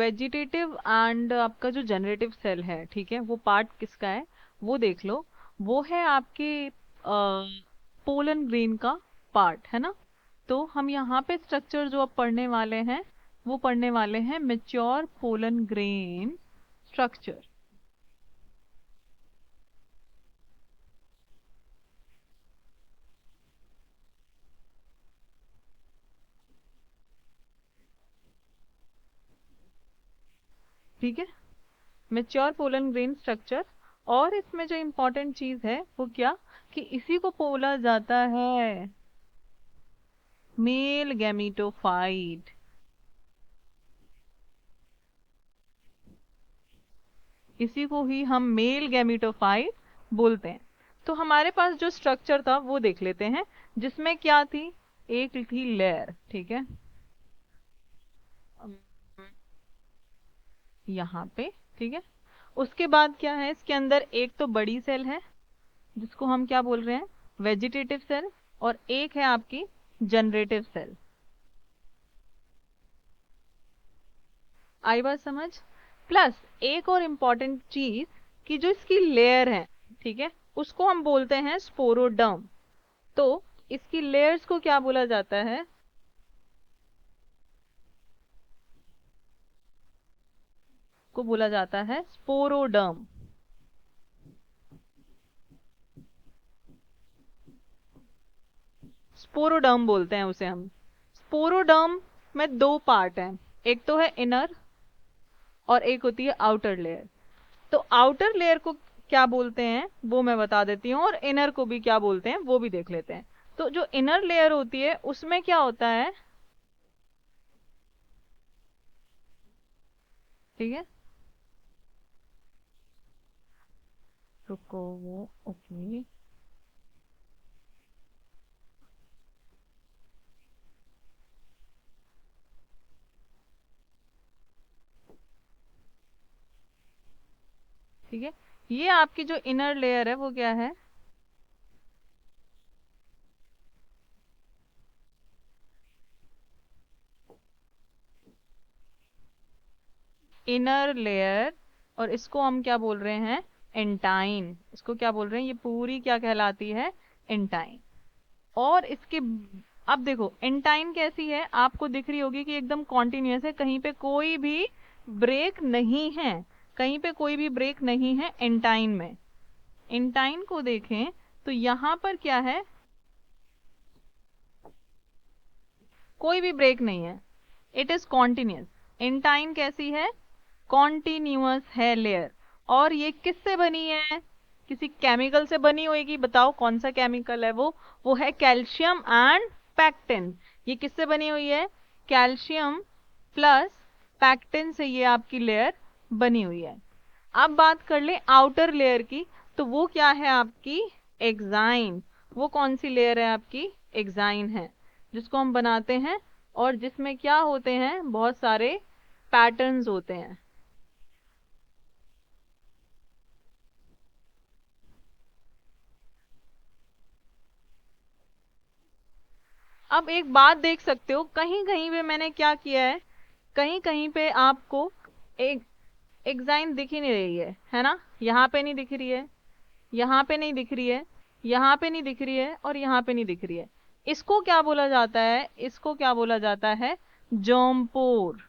Vegetative and आपका जो generative cell है, ठीक है, वो पार्ट किसका है वो देख लो। वो है आपके पोलन ग्रेन का पार्ट, है ना। तो हम यहाँ पे स्ट्रक्चर जो अब पढ़ने वाले हैं वो पढ़ने वाले हैं मेच्योर पोलन ग्रेन स्ट्रक्चर। ठीक है, मेच्योर पोलन ग्रेन स्ट्रक्चर। और इसमें जो इम्पोर्टेंट चीज है वो क्या, कि इसी को बोला जाता है मेल गैमीटोफाइट। इसी को ही हम मेल गैमीटोफाइट बोलते हैं। तो हमारे पास जो स्ट्रक्चर था वो देख लेते हैं, जिसमें क्या थी, एक थी लेयर, ठीक है, यहाँ पे, ठीक है। उसके बाद क्या है, इसके अंदर एक तो बड़ी सेल है जिसको हम क्या बोल रहे हैं, वेजिटेटिव सेल, और एक है आपकी जनरेटिव सेल। आई बात समझ। प्लस एक और इम्पॉर्टेंट चीज, कि जो इसकी लेयर है, ठीक है, उसको हम बोलते हैं स्पोरोडर्म। तो इसकी लेयर्स को क्या बोला जाता है, को बोला जाता है स्पोरोडर्म। स्पोरोडर्म बोलते हैं उसे हम। स्पोरोडर्म में दो पार्ट हैं, एक तो है इनर और एक होती है आउटर लेयर। तो आउटर लेयर को क्या बोलते हैं वो मैं बता देती हूँ, और इनर को भी क्या बोलते हैं वो भी देख लेते हैं। तो जो इनर लेयर होती है उसमें क्या होता है, ठीक है, रुको वो, ओके, ठीक है, ये आपकी जो इनर लेयर है वो क्या है, इनर लेयर। और इसको हम क्या बोल रहे हैं, एंटाइन। इसको क्या बोल रहे हैं, ये पूरी क्या कहलाती है, एंटाइन। और इसके अब देखो एंटाइन कैसी है, आपको दिख रही होगी कि एकदम कॉन्टिन्यूस है, कहीं पे कोई भी ब्रेक नहीं है, कहीं पे कोई भी ब्रेक नहीं है एंटाइन में। एंटाइन को देखें तो यहाँ पर क्या है, कोई भी ब्रेक नहीं है, इट इज कॉन्टिन्यूस। एंटाइन कैसी है, कॉन्टिन्यूअस है लेयर। और ये किससे बनी है, किसी केमिकल से बनी होगी, बताओ कौन सा केमिकल है वो है कैल्शियम एंड पैक्टिन। ये किससे बनी हुई है, कैल्शियम प्लस पैक्टिन से ये आपकी लेयर बनी हुई है। अब बात कर ले आउटर लेयर की, तो वो क्या है आपकी, एक्साइन। वो कौन सी लेयर है आपकी, एक्साइन है, जिसको हम बनाते हैं और जिसमें क्या होते हैं, बहुत सारे पैटर्न्स होते हैं। अब एक बात देख सकते हो, कहीं कहीं पे मैंने क्या किया है, कहीं कहीं पे आपको एक एग्जाइन दिख ही नहीं रही है ना। यहाँ पे नहीं दिख रही है, यहाँ पे नहीं दिख रही है, यहाँ पे नहीं दिख रही है, और यहाँ पे नहीं दिख रही है। इसको क्या बोला जाता है, इसको क्या बोला जाता है, जॉम्पोर।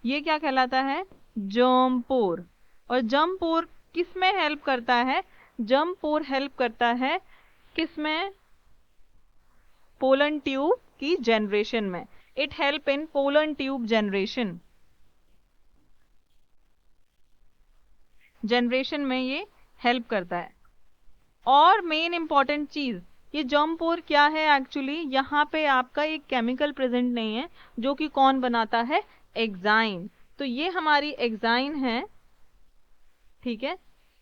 ये क्या कहलाता है, जॉम्पोर। और जम्पोर किस में हेल्प करता है, जम्पोर हेल्प करता है किसमें, पोलन ट्यूब की जनरेशन में। It help in pollen tube generation, generation में ये हेल्प करता है। और मेन इंपॉर्टेंट चीज, ये जम्पोर क्या है एक्चुअली, यहाँ पे आपका एक केमिकल प्रेजेंट नहीं है, जो कि कौन बनाता है, एक्साइन। तो ये हमारी एक्साइन है, ठीक है,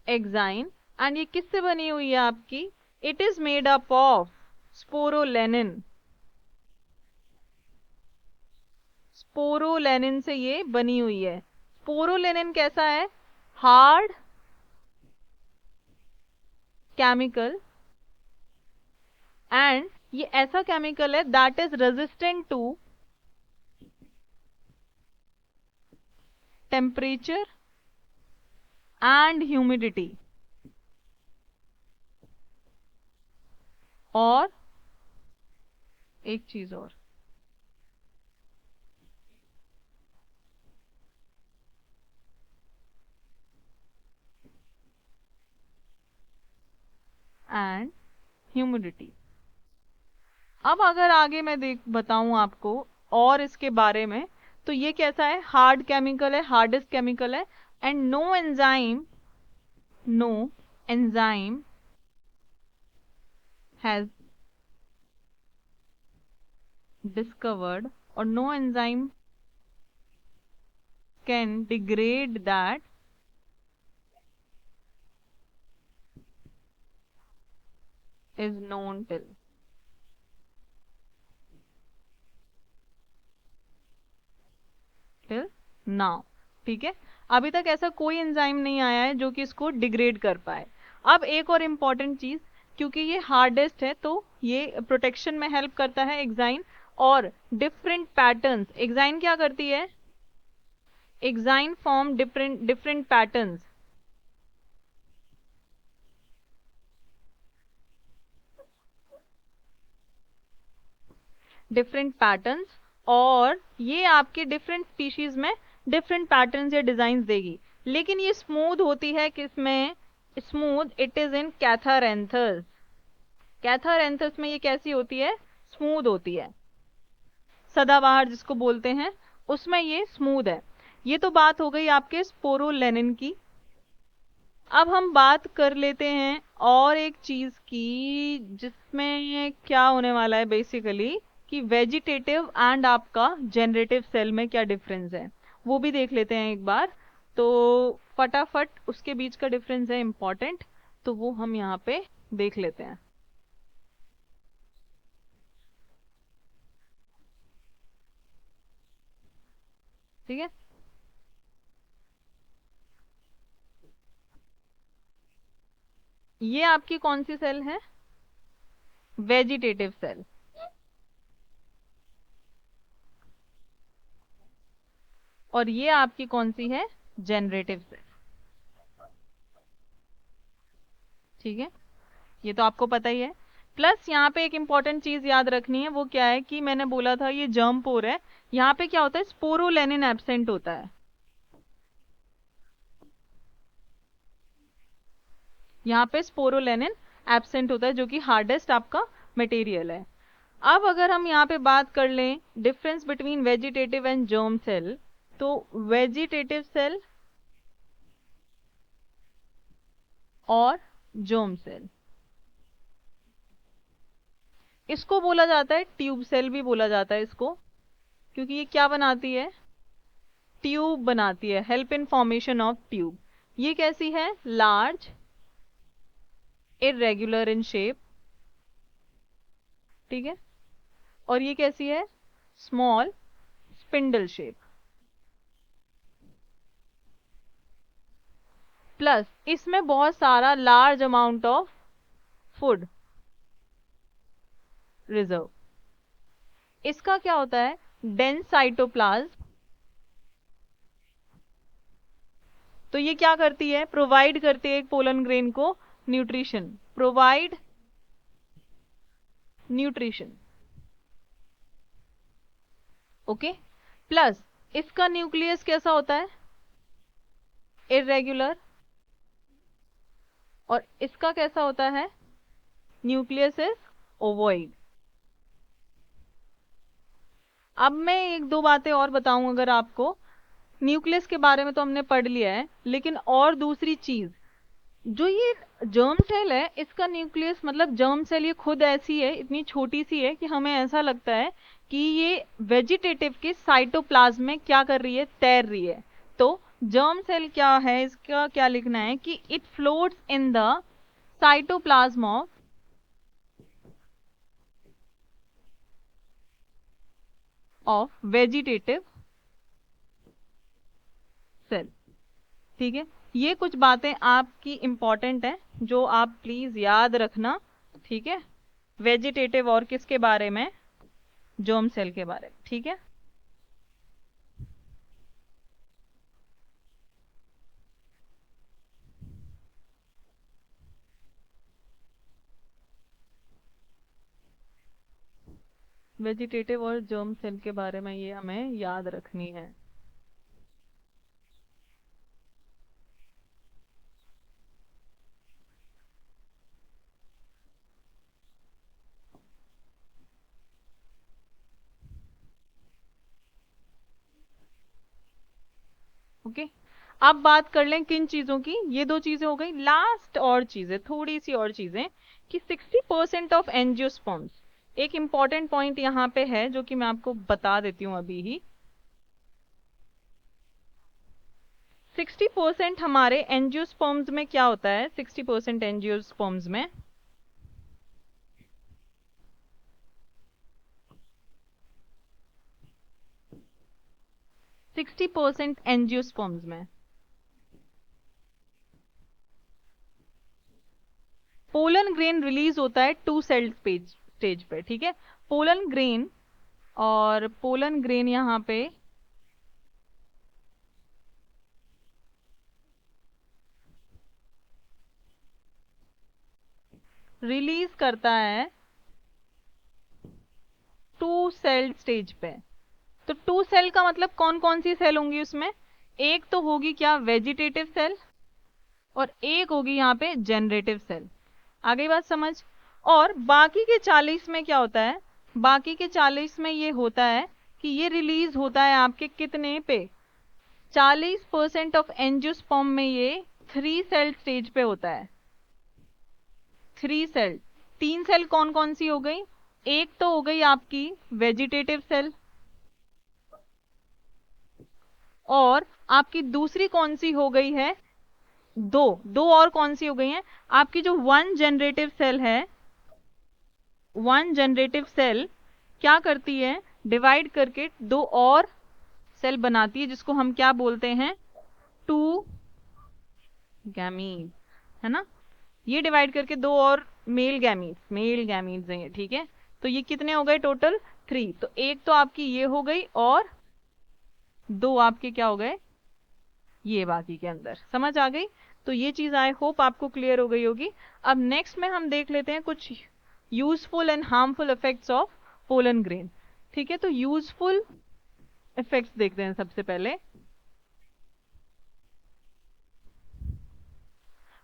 एक्साइन। एंड ये किससे बनी हुई है आपकी, it is made up of sporopollenin. Sporopollenin से ये बनी हुई है। स्पोरोलेनिन कैसा है, हार्ड केमिकल, एंड ये ऐसा केमिकल है that is resistant to temperature and humidity, और एक चीज और, एंड ह्यूमिडिटी। अब अगर आगे मैं देख बताऊं आपको और इसके बारे में, तो ये कैसा है, हार्ड केमिकल है, हार्डेस्ट केमिकल है, and no enzyme has discovered, और no enzyme can degrade that is known till now. ठीक है, अभी तक ऐसा कोई एंजाइम नहीं आया है जो कि इसको डिग्रेड कर पाए। अब एक और इम्पॉर्टेंट चीज, क्योंकि ये हार्डेस्ट है तो ये प्रोटेक्शन में हेल्प करता है एग्जाइन, और डिफरेंट पैटर्न्स, एग्जाइन क्या करती है, exine form different different patterns, different patterns, और ये आपके डिफरेंट स्पीशीज में डिफरेंट पैटर्न्स या डिजाइन देगी। लेकिन ये स्मूथ होती है किसमें, स्मूथ इट इज इन कैथारेंथस। कैथारेंथस में ये कैसी होती है, स्मूथ होती है, सदाबहार जिसको बोलते हैं, उसमें ये स्मूथ है। ये तो बात हो गई आपके स्पोरोलेनिन की। अब हम बात कर लेते हैं और एक चीज की, जिसमें क्या होने वाला है बेसिकली, कि वेजिटेटिव एंड आपका जनरेटिव सेल में क्या डिफरेंस है, वो भी देख लेते हैं एक बार। तो फटाफट उसके बीच का डिफरेंस है इंपॉर्टेंट, तो वो हम यहाँ पे देख लेते हैं। ठीक है, ये आपकी कौन सी सेल है, वेजिटेटिव सेल, और ये आपकी कौन सी है, जनरेटिव सेल। ठीक है, ये तो आपको पता ही है। प्लस यहाँ पे एक इंपॉर्टेंट चीज याद रखनी है, वो क्या है कि मैंने बोला था ये जर्म पोर है, यहाँ पे क्या होता है, स्पोरोलेनिन एब्सेंट होता है। यहाँ पे स्पोरोलेनिन एब्सेंट होता है, जो कि हार्डेस्ट आपका मटेरियल है। अब अगर हम यहाँ पे बात कर लें difference between vegetative and germ cell, तो वेजिटेटिव सेल और जर्म सेल, इसको बोला जाता है ट्यूब सेल भी बोला जाता है इसको, क्योंकि ये क्या बनाती है, ट्यूब बनाती है, help in formation of tube. ये कैसी है, लार्ज, इरेगुलर इन शेप, ठीक है, और ये कैसी है, स्मॉल, स्पिंडल शेप। प्लस इसमें बहुत सारा large amount of food reserve. इसका क्या होता है, डेंस साइटोप्लाज्म, तो ये क्या करती है, प्रोवाइड करती है एक पोलन ग्रेन को nutrition, provide nutrition. Okay, plus इसका न्यूक्लियस कैसा होता है, इरेगुलर, और इसका कैसा होता है, न्यूक्लियस इज ओवॉइड। अब मैं एक दो बातें और बताऊं अगर आपको, न्यूक्लियस के बारे में तो हमने पढ़ लिया है, लेकिन और दूसरी चीज, जो ये जर्म सेल है इसका न्यूक्लियस, मतलब जर्म सेल ये खुद ऐसी है, इतनी छोटी सी है कि हमें ऐसा लगता है कि ये वेजिटेटिव के साइटोप्लाज्म में क्या कर रही है, तैर रही है। तो जर्म सेल क्या है, इसका क्या लिखना है कि it floats in the cytoplasm of vegetative cell. ठीक है, ये कुछ बातें आपकी इंपॉर्टेंट है जो आप प्लीज याद रखना। ठीक है, वेजिटेटिव और किसके बारे में, जर्म सेल के बारे में। ठीक है, वेजिटेटिव और जर्म सेल के बारे में ये हमें याद रखनी है। ओके, अब बात कर लें किन चीजों की। ये दो चीजें हो गई, लास्ट और चीजें, थोड़ी सी और चीजें कि 60% ऑफ एंजियोस्पर्म्स, एक इंपॉर्टेंट पॉइंट यहाँ पे है जो कि मैं आपको बता देती हूँ अभी ही। 60% हमारे एंजियोस्पर्म्स में क्या होता है, 60% एंजियोस्पर्म्स में 60% एंजियोस्पर्म्स में पोलन ग्रेन रिलीज होता है टू सेल स्टेज पे, ठीक है। पोलन ग्रेन, और पोलन ग्रेन यहाँ पे रिलीज करता है टू सेल स्टेज पे। तो टू सेल का मतलब कौन कौन सी सेल होंगी उसमें, एक तो होगी क्या वेजिटेटिव सेल, और एक होगी यहाँ पे जनरेटिव सेल। आ गई बात समझ। और बाकी के 40 में क्या होता है, बाकी के 40 में ये होता है कि ये रिलीज होता है आपके कितने पे, 40% ऑफ एंजियोस्पर्म में ये 3 सेल स्टेज पे होता है। 3 सेल, 3 सेल कौन कौन सी हो गई, एक तो हो गई आपकी वेजिटेटिव सेल, और आपकी दूसरी कौन सी हो गई है, दो दो और कौन सी हो गई हैं, आपकी जो वन जनरेटिव सेल है, वन जनरेटिव सेल क्या करती है, डिवाइड करके दो और सेल बनाती है जिसको हम क्या बोलते हैं, टू गैमीट, है ना। ये डिवाइड करके दो और मेल गैमीट्स हैं ये, ठीक है। तो ये कितने हो गए टोटल, 3। तो एक तो आपकी ये हो गई और दो आपके क्या हो गए, ये बाकी के अंदर, समझ आ गई। तो ये चीज आई होप आपको क्लियर हो गई होगी। अब नेक्स्ट में हम देख लेते हैं कुछ useful and harmful effects of pollen grain, ठीक है। तो यूजफुल इफेक्ट्स देखते हैं सबसे पहले।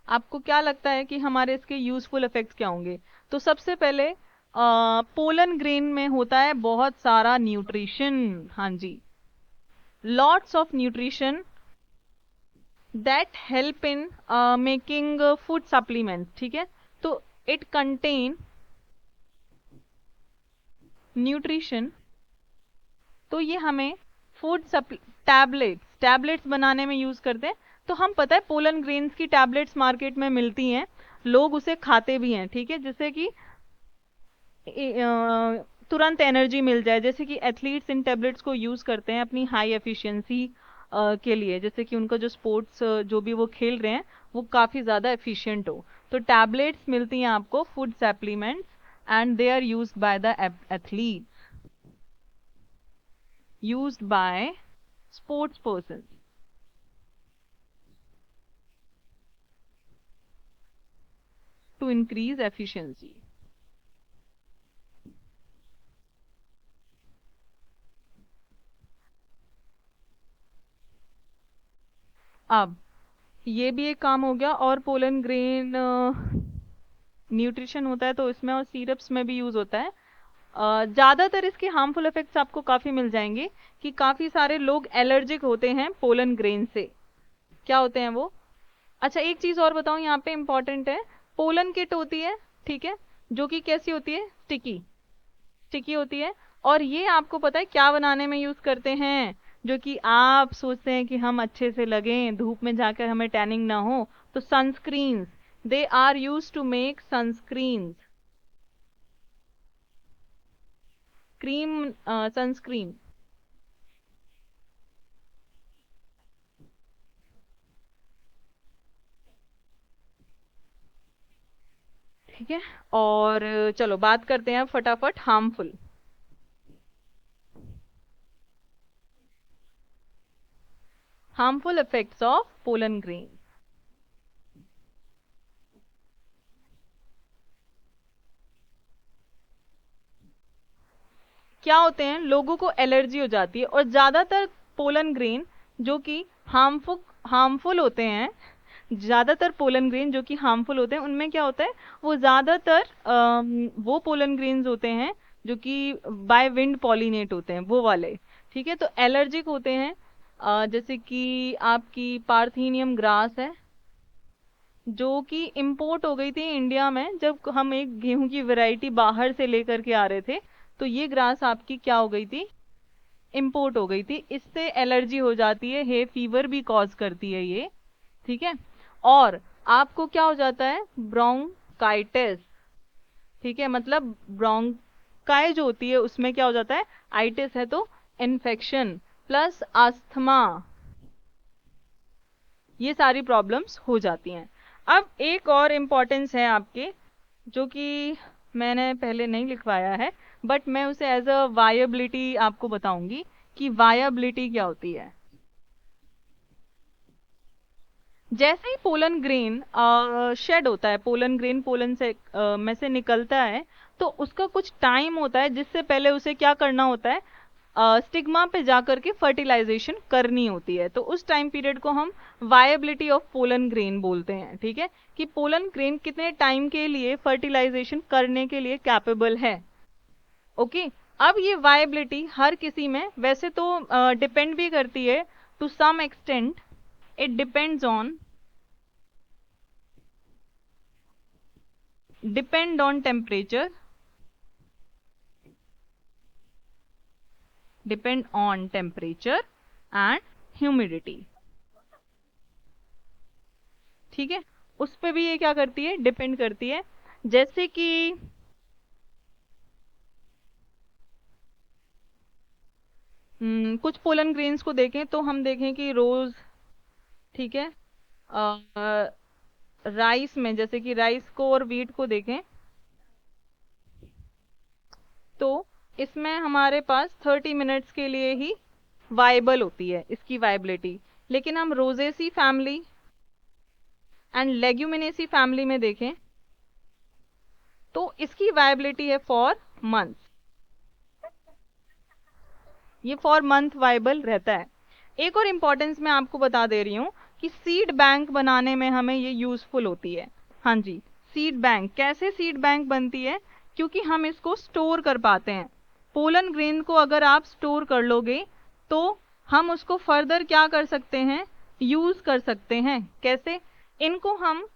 आपको क्या लगता है कि हमारे इसके यूजफुल इफेक्ट्स क्या होंगे। तो सबसे पहले पोलन ग्रेन में होता है बहुत सारा न्यूट्रिशन, हाँ जी, lots of nutrition that help in making food supplements, ठीक है। तो इट कंटेन न्यूट्रिशन, तो ये हमें फूड टैबलेट्स टैबलेट्स बनाने में यूज करते हैं। तो हम पता है पोलन ग्रेन्स की टैबलेट्स मार्केट में मिलती हैं, लोग उसे खाते भी हैं, ठीक है, जिससे कि तुरंत एनर्जी मिल जाए। जैसे कि एथलीट्स इन टैबलेट्स को यूज करते हैं अपनी हाई एफिशिएंसी के लिए, जैसे कि उनका जो स्पोर्ट्स जो भी वो खेल रहे हैं वो काफी ज्यादा एफिशिएंट हो। तो टैबलेट्स मिलती हैं आपको food supplements, and they are used by the athlete, used by sports persons to increase efficiency. अब ये भी एक काम हो गया, और पोलन ग्रेन न्यूट्रिशन होता है तो इसमें, और सिरप्स में भी यूज होता है। ज्यादातर इसके हार्मफुल इफेक्ट्स आपको काफी मिल जाएंगे कि काफी सारे लोग एलर्जिक होते हैं पोलन ग्रेन से। क्या होते हैं वो, अच्छा एक चीज और बताऊं यहाँ पे इंपॉर्टेंट है, पोलन किट होती है, ठीक है, जो कि कैसी होती है, स्टिकी, स्टिकी होती है। और ये आपको पता है क्या बनाने में यूज करते हैं, जो कि आप सोचते हैं कि हम अच्छे से लगें, धूप में जाकर हमें टैनिंग ना हो, तो sunscreens, they are use to make sunscreens, cream, sunscreen, ठीक है। और चलो बात करते हैं फटाफट harmful. Harmful effects of pollen grain. क्या होते हैं, लोगों को एलर्जी हो जाती है। और ज्यादातर पोलन ग्रेन जो कि हार्मफुल होते हैं, ज्यादातर पोलन ग्रेन जो कि हार्मफुल होते हैं, उनमें क्या होता है, वो ज्यादातर वो पोलन ग्रेन्स होते हैं जो कि बाय विंड पॉलिनेट होते हैं, वो वाले। ठीक है, तो एलर्जिक होते हैं। जैसे कि आपकी पार्थेनियम ग्रास है, जो कि इंपोर्ट हो गई थी इंडिया में जब हम एक गेहूं की वैरायटी बाहर से लेकर के आ रहे थे, तो ये ग्रास आपकी क्या हो गई थी, इंपोर्ट हो गई थी। इससे एलर्जी हो जाती है, हे फीवर भी कॉज करती है ये। ठीक है, और आपको क्या हो जाता है, ब्रोंकाइटिस। ठीक है, मतलब ब्रोंकाई जो होती है उसमें क्या हो जाता है, आइटिस है तो इन्फेक्शन प्लस अस्थमा, ये सारी प्रॉब्लम्स हो जाती हैं। अब एक और इम्पोर्टेंस है आपके, जो कि मैंने पहले नहीं लिखवाया है, बट मैं उसे एज अ वायबिलिटी आपको बताऊंगी कि वायबिलिटी क्या होती है। जैसे ही पोलन ग्रेन शेड होता है, पोलन ग्रेन पोलन से में से निकलता है, तो उसका कुछ टाइम होता है जिससे पहले उसे क्या करना होता है, स्टिग्मा पे जाकर के फर्टिलाइजेशन करनी होती है। तो उस टाइम पीरियड को हम वायबिलिटी ऑफ पोलन ग्रेन बोलते हैं। ठीक है, कि पोलन ग्रेन कितने टाइम के लिए फर्टिलाइजेशन करने के लिए कैपेबल है। ओके, अब ये वायबिलिटी हर किसी में वैसे तो डिपेंड भी करती है, to some extent it depends on temperature, depend on temperature and humidity. ठीक है, उस पे भी ये क्या करती है, डिपेंड करती है। जैसे कि कुछ पोलन ग्रेन्स को देखें तो हम देखें कि रोज, ठीक है, राइस में, जैसे कि राइस को और वीट को देखें तो इसमें हमारे पास 30 मिनट्स के लिए ही वाइबल होती है इसकी वाइबिलिटी। लेकिन हम Rosaceae family and Leguminosae family में देखें तो इसकी वाइबिलिटी है फॉर मंथ, ये फॉर मंथ वाइबल रहता है। एक और इंपॉर्टेंस मैं आपको बता दे रही हूँ कि सीड बैंक बनाने में हमें ये यूजफुल होती है। हाँ जी, सीड बैंक, कैसे सीड बैंक बनती है, क्योंकि हम इसको स्टोर कर पाते हैं। पोलन ग्रेन को अगर आप स्टोर कर लोगे तो हम उसको फर्दर क्या कर सकते हैं, यूज कर सकते हैं। कैसे, इनको हम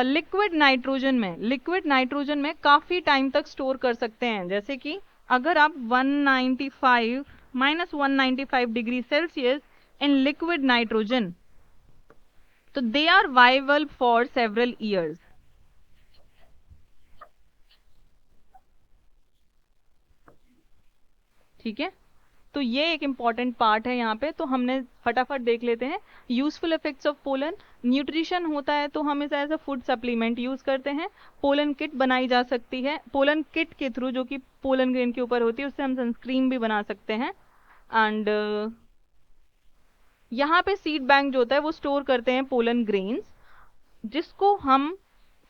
लिक्विड नाइट्रोजन में काफी टाइम तक स्टोर कर सकते हैं। जैसे कि अगर आप 195 degree Celsius in liquid nitrogen, तो they are viable for several years. ठीक है, तो ये एक इंपॉर्टेंट पार्ट है यहाँ पे, तो हमने फटाफट देख लेते हैं। Useful effects of pollen, nutrition होता है तो हम इसे as a food supplement use करते हैं। पोलन किट बनाई जा सकती है, पोलन किट के थ्रू, जो कि पोलन ग्रेन के ऊपर होती है, उससे हम सनस्क्रीन भी बना सकते हैं। एंड यहाँ पे सीड बैंक जो होता है वो स्टोर करते हैं पोलन ग्रेन्स, जिसको हम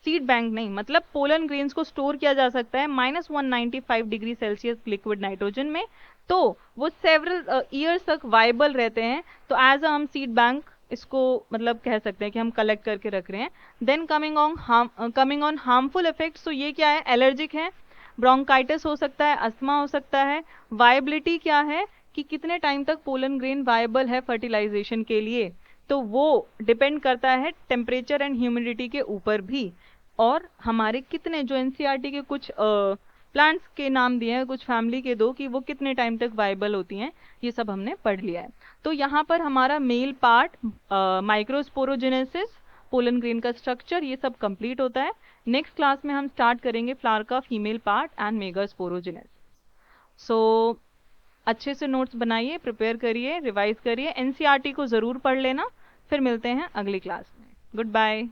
सीड बैंक नहीं, मतलब पोलन ग्रेन्स को स्टोर किया जा सकता है -195 डिग्री सेल्सियस लिक्विड नाइट्रोजन में, तो वो सेवरल ईयर्स तक वाइबल रहते हैं। तो एज अ हम सीड बैंक इसको मतलब कह सकते हैं कि हम कलेक्ट करके रख रहे हैं। Then coming on harmful effects, तो ये क्या है, एलर्जिक है, ब्रोंकाइटिस हो सकता है, अस्थमा हो सकता है। वाइबिलिटी क्या है, कि कितने टाइम तक पोलन ग्रेन वाइबल है फर्टिलाइजेशन के लिए, तो वो डिपेंड करता है टेम्परेचर एंड ह्यूमिडिटी के ऊपर भी। और हमारे कितने जो एनसीईआरटी के कुछ प्लांट्स के नाम दिए हैं, कुछ फैमिली के दो, कि वो कितने टाइम तक वाइबल होती हैं, ये सब हमने पढ़ लिया है। तो यहाँ पर हमारा male part, microsporogenesis, pollen grain का स्ट्रक्चर, ये सब कंप्लीट होता है। नेक्स्ट क्लास में हम स्टार्ट करेंगे फ्लावर का फीमेल पार्ट एंड मेगास्पोरोजेनेसिस। सो अच्छे से नोट्स बनाइए, प्रिपेयर करिए, रिवाइज करिए, एनसीईआरटी को जरूर पढ़ लेना। फिर मिलते हैं अगली क्लास में। Good bye.